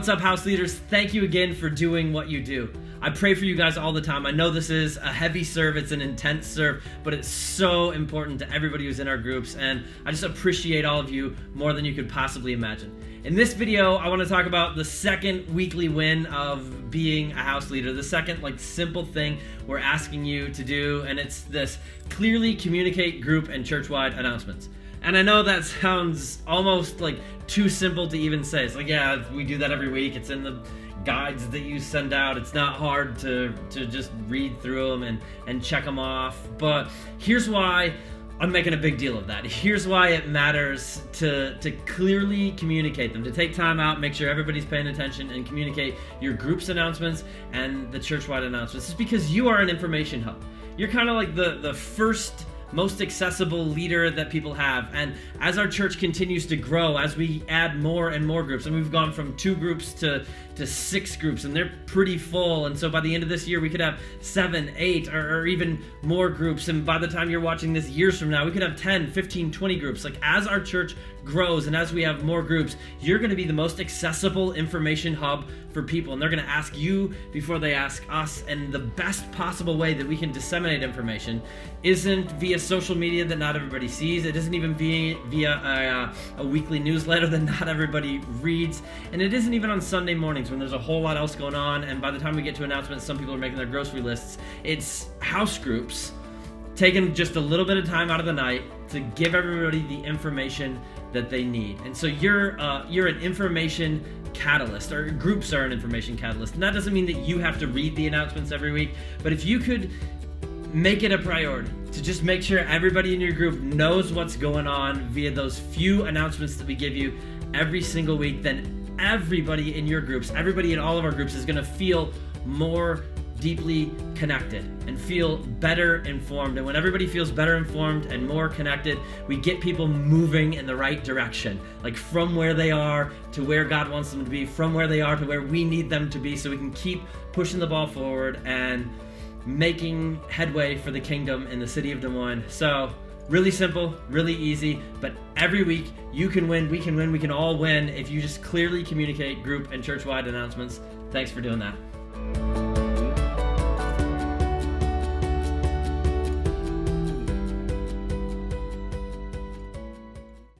What's up, house leaders? Thank you again for doing what you do. I pray for you guys all the time. I know this is a heavy serve, it's an intense serve, but it's so important to everybody who's in our groups, and I just appreciate all of you more than you could possibly imagine. In this video, I want to talk about the second weekly win of being a house leader, the second simple thing we're asking you to do, and it's this: clearly communicate group and church-wide announcements. And I know that sounds almost too simple to even say. It's yeah, we do that every week. It's in the guides that you send out. It's not hard to just read through them and check them off. But here's why I'm making a big deal of that. Here's why it matters to clearly communicate them, to take time out, make sure everybody's paying attention, and communicate your group's announcements and the church-wide announcements. It's because you are an information hub. You're kind of like the first most accessible leader that people have. And as our church continues to grow, as we add more and more groups, and we've gone from 2 groups to 6 groups, and they're pretty full. And so by the end of this year, we could have 7, 8, or even more groups. And by the time you're watching this years from now, we could have 10, 15, 20 groups. As our church grows and as we have more groups, you're going to be the most accessible information hub for people, and they're going to ask you before they ask us. And the best possible way that we can disseminate information isn't via social media that not everybody sees. It isn't even via a weekly newsletter that not everybody reads, and it isn't even on Sunday mornings when there's a whole lot else going on, and by the time we get to announcements, some people are making their grocery lists. It's house groups taking just a little bit of time out of the night to give everybody the information that they need. And so you're an information catalyst, or groups are an information catalyst. And that doesn't mean that you have to read the announcements every week, but if you could make it a priority to just make sure everybody in your group knows what's going on via those few announcements that we give you every single week, then everybody in your groups, everybody in all of our groups is going to feel more deeply connected and feel better informed. And when everybody feels better informed and more connected, we get people moving in the right direction, from where they are to where God wants them to be, from where they are to where we need them to be, so we can keep pushing the ball forward and making headway for the kingdom in the city of Des Moines. So really simple, really easy, but every week you can win, we can win, we can all win if you just clearly communicate group and church-wide announcements. Thanks for doing that.